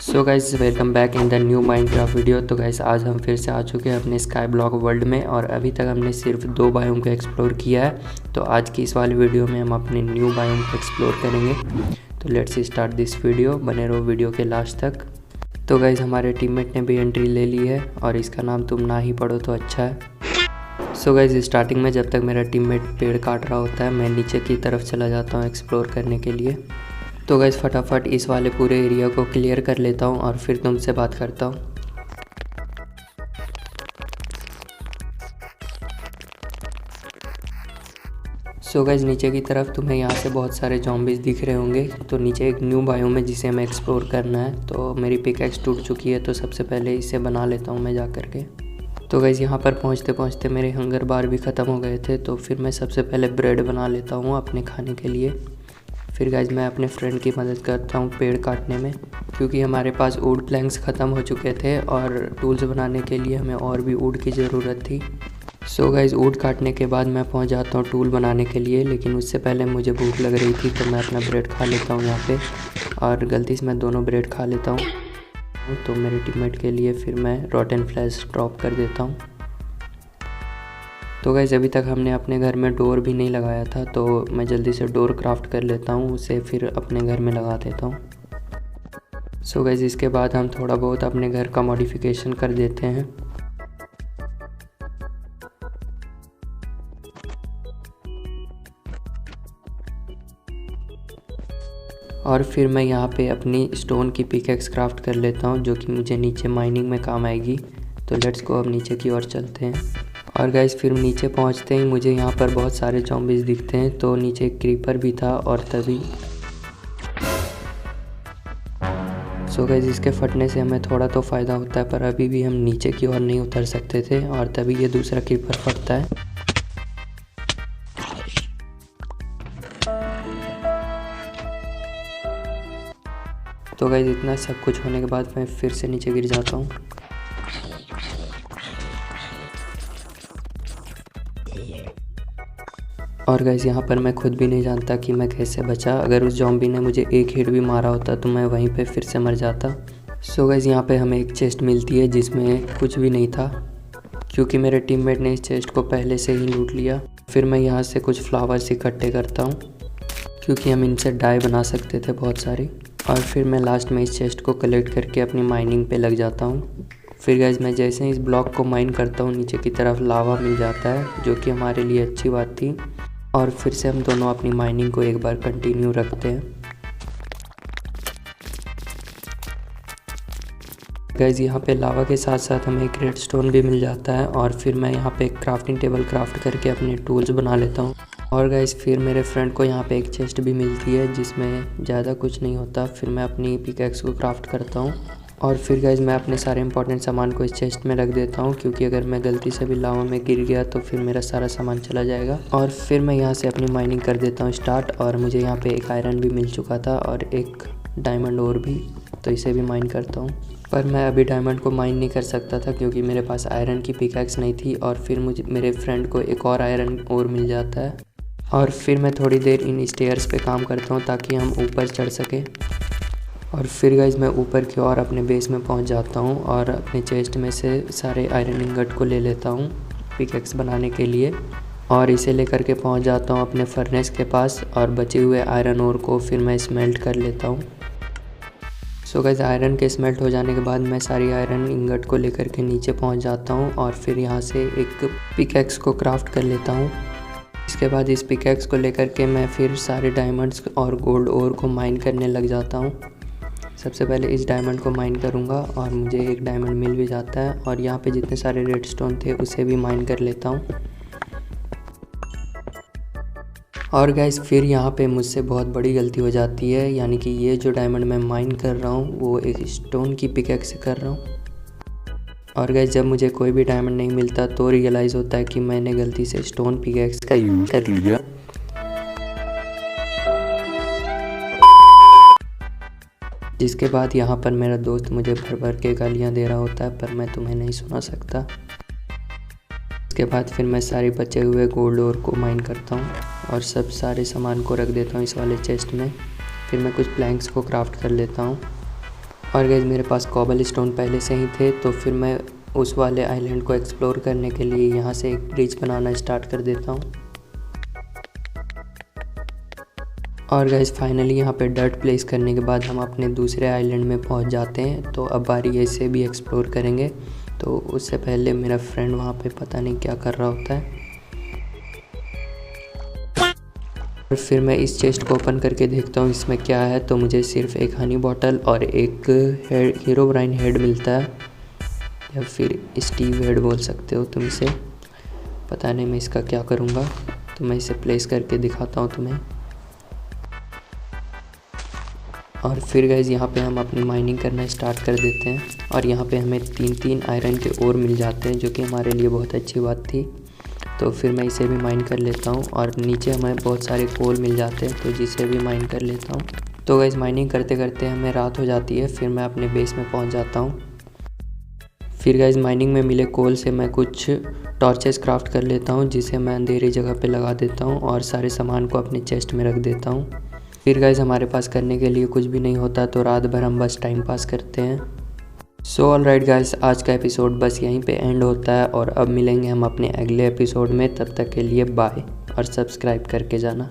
So guys welcome back in the new Minecraft video. तो guys आज हम फिर से आ चुके हैं अपने स्काई ब्लॉक वर्ल्ड में और अभी तक हमने सिर्फ 2 बायोम को एक्सप्लोर किया है। तो आज की इस वाली वीडियो में हम अपने न्यू बायोम को एक्सप्लोर करेंगे। तो लेट्स स्टार्ट दिस वीडियो, बने रहो वीडियो के लास्ट तक। तो गाइस हमारे टीममेट ने भी एंट्री ले ली है और इसका नाम तुम ना ही पढ़ो तो अच्छा है। सो गाइस स्टार्टिंग में जब तक मेरा टीममेट पेड़ काट रहा होता है मैं नीचे की तरफ चला जाता हूँ एक्सप्लोर करने के लिए। तो गाइस फटाफट इस वाले पूरे एरिया को क्लियर कर लेता हूँ और फिर तुमसे बात करता हूँ। सो गाइस नीचे की तरफ तुम्हें यहाँ से बहुत सारे ज़ॉम्बीज़ दिख रहे होंगे। तो नीचे एक न्यू बायोम है जिसे हमें एक्सप्लोर करना है। तो मेरी पिकैक्स टूट चुकी है तो सबसे पहले इसे बना लेता हूँ मैं जा कर के। तो गाइस यहाँ पर पहुँचते पहुँचते मेरे हंगर बार भी ख़त्म हो गए थे। तो फिर मैं सबसे पहले ब्रेड बना लेता हूँ अपने खाने के लिए। फिर गाइस मैं अपने फ्रेंड की मदद करता हूँ पेड़ काटने में, क्योंकि हमारे पास वुड प्लैंक्स ख़त्म हो चुके थे और टूल्स बनाने के लिए हमें और भी वुड की ज़रूरत थी। सो गाइस वुड काटने के बाद मैं पहुँच जाता हूँ टूल बनाने के लिए, लेकिन उससे पहले मुझे भूख लग रही थी तो मैं अपना ब्रेड खा लेता हूँ यहाँ पे। और गलती से मैं दोनों ब्रेड खा लेता हूँ। तो मेरे टीममेट के लिए फिर मैं रॉटन फ्लैश ड्रॉप कर देता हूँ। तो गाइस अभी तक हमने अपने घर में डोर भी नहीं लगाया था, तो मैं जल्दी से डोर क्राफ्ट कर लेता हूँ, उसे फिर अपने घर में लगा देता हूँ। सो गाइस इसके बाद हम थोड़ा बहुत अपने घर का मॉडिफिकेशन कर देते हैं। और फिर मैं यहाँ पे अपनी स्टोन की पिकैक्स क्राफ्ट कर लेता हूँ जो कि मुझे नीचे माइनिंग में काम आएगी। तो लेट्स गो अब नीचे की ओर चलते हैं। और गाइस फिर नीचे पहुंचते ही मुझे यहाँ पर बहुत सारे ज़ॉम्बीज़ दिखते हैं। तो नीचे एक क्रीपर भी था और तभी सो गाइस इसके फटने से हमें थोड़ा तो फ़ायदा होता है, पर अभी भी हम नीचे की ओर नहीं उतर सकते थे और तभी ये दूसरा क्रीपर फटता है। तो गाइस इतना सब कुछ होने के बाद मैं फिर से नीचे गिर जाता हूँ। और गाइस यहाँ पर मैं खुद भी नहीं जानता कि मैं कैसे बचा। अगर उस ज़ॉम्बी ने मुझे एक हिट भी मारा होता तो मैं वहीं पे फिर से मर जाता। सो गाइस यहाँ पे हमें एक चेस्ट मिलती है जिसमें कुछ भी नहीं था, क्योंकि मेरे टीममेट ने इस चेस्ट को पहले से ही लूट लिया। फिर मैं यहाँ से कुछ फ्लावर्स इकट्ठे करता हूँ क्योंकि हम इनसे डाई बना सकते थे बहुत सारी। और फिर मैं लास्ट में इस चेस्ट को कलेक्ट करके अपनी माइनिंग पे लग जाता हूँ। फिर गाइस मैं जैसे ही इस ब्लॉक को माइन करता हूँ नीचे की तरफ लावा मिल जाता है, जो कि हमारे लिए अच्छी बात थी। और फिर से हम दोनों अपनी माइनिंग को एक बार कंटिन्यू रखते हैं। गाइस यहाँ पे लावा के साथ साथ हमें एक रेडस्टोन भी मिल जाता है और फिर मैं यहाँ पे एक क्राफ्टिंग टेबल क्राफ्ट करके अपने टूल्स बना लेता हूँ। और गाइस फिर मेरे फ्रेंड को यहाँ पे एक चेस्ट भी मिलती है जिसमें ज़्यादा कुछ नहीं होता। फिर मैं अपनी पिकैक्स को क्राफ्ट करता हूँ और फिर गाइस मैं अपने सारे इंपॉर्टेंट सामान को इस चेस्ट में रख देता हूँ, क्योंकि अगर मैं गलती से भी लावा में गिर गया तो फिर मेरा सारा सामान चला जाएगा। और फिर मैं यहाँ से अपनी माइनिंग कर देता हूँ स्टार्ट। और मुझे यहाँ पे एक आयरन भी मिल चुका था और एक डायमंड और भी, तो इसे भी माइन करता हूँ। पर मैं अभी डायमंड को माइन नहीं कर सकता था क्योंकि मेरे पास आयरन की पिकैक्स नहीं थी। और फिर मुझे मेरे फ्रेंड को एक और आयरन और मिल जाता है और फिर मैं थोड़ी देर इन स्टेयर्स पे काम करता हूँ ताकि हम ऊपर चढ़ सकें। और फिर गाइस मैं ऊपर की ओर अपने बेस में पहुंच जाता हूं और अपने चेस्ट में से सारे आयरन इंगट को ले लेता हूं पिकैक्स बनाने के लिए और इसे लेकर के पहुंच जाता हूं अपने फर्नेस के पास। और बचे हुए आयरन ओर को फिर मैं स्मेल्ट कर लेता हूं। सो गाइस आयरन के स्मेल्ट हो जाने के बाद मैं सारी आयरन इंगट को लेकर के नीचे पहुँच जाता हूँ और फिर यहाँ से एक पिकैक्स को क्राफ्ट कर लेता हूँ। इसके बाद इस पिकैक्स को लेकर के मैं फिर सारे डायमंड्स और गोल्ड ओर को माइन करने लग जाता हूँ। सबसे पहले इस डायमंड को माइन करूंगा और मुझे एक डायमंड मिल भी जाता है। और यहाँ पे जितने सारे रेडस्टोन थे उसे भी माइन कर लेता हूँ। और गाइस फिर यहाँ पे मुझसे बहुत बड़ी गलती हो जाती है, यानी कि ये जो डायमंड मैं माइन कर रहा हूँ वो एक स्टोन की पिकैक्स से कर रहा हूँ। और गाइस जब मुझे कोई भी डायमंड नहीं मिलता तो रियलाइज़ होता है कि मैंने गलती से स्टोन पिकैक्स का यूज़ कर लिया। जिसके बाद यहाँ पर मेरा दोस्त मुझे भर भर के गालियाँ दे रहा होता है, पर मैं तुम्हें नहीं सुना सकता। इसके बाद फिर मैं सारे बचे हुए गोल्ड ओर को माइन करता हूँ और सब सारे सामान को रख देता हूँ इस वाले चेस्ट में। फिर मैं कुछ प्लैंक्स को क्राफ्ट कर लेता हूँ और गाइस मेरे पास कॉबल स्टोन पहले से ही थे, तो फिर मैं उस वाले आइलैंड को एक्सप्लोर करने के लिए यहाँ से एक ब्रिज बनाना स्टार्ट कर देता हूँ। और गाइस फाइनली यहाँ पे डर्ट प्लेस करने के बाद हम अपने दूसरे आइलैंड में पहुँच जाते हैं। तो अब बारी है इसे भी एक्सप्लोर करेंगे। तो उससे पहले मेरा फ्रेंड वहाँ पे पता नहीं क्या कर रहा होता है। और फिर मैं इस चेस्ट को ओपन करके देखता हूँ इसमें क्या है। तो मुझे सिर्फ एक हनी बॉटल और एक हीरोब्राइन हेड मिलता है, या फिर स्टीव हेड बोल सकते हो तुम इसे। पता नहीं मैं इसका क्या करूँगा, तो मैं इसे प्लेस करके दिखाता हूँ तुम्हें। और फिर गाइस यहाँ पे हम अपनी माइनिंग करना स्टार्ट कर देते हैं। और यहाँ पे हमें 3 आयरन के ओर मिल जाते हैं, जो कि हमारे लिए बहुत अच्छी बात थी। तो फिर मैं इसे भी माइन कर लेता हूँ। और नीचे हमें बहुत सारे कोल मिल जाते हैं, तो जिसे भी माइन कर लेता हूँ। तो गाइस माइनिंग करते करते हमें रात हो जाती है। फिर मैं अपने बेस में पहुँच जाता हूँ। फिर गाइस माइनिंग में मिले कोल से मैं कुछ टॉर्चेस क्राफ्ट कर लेता हूँ, जिसे मैं अंधेरी जगह पे लगा देता हूँ और सारे सामान को अपने चेस्ट में रख देता हूँ। फिर गाइस हमारे पास करने के लिए कुछ भी नहीं होता, तो रात भर हम बस टाइम पास करते हैं। सो ऑलराइट गाइस, आज का एपिसोड बस यहीं पे एंड होता है। और अब मिलेंगे हम अपने अगले एपिसोड में। तब तक के लिए बाय, और सब्सक्राइब करके जाना।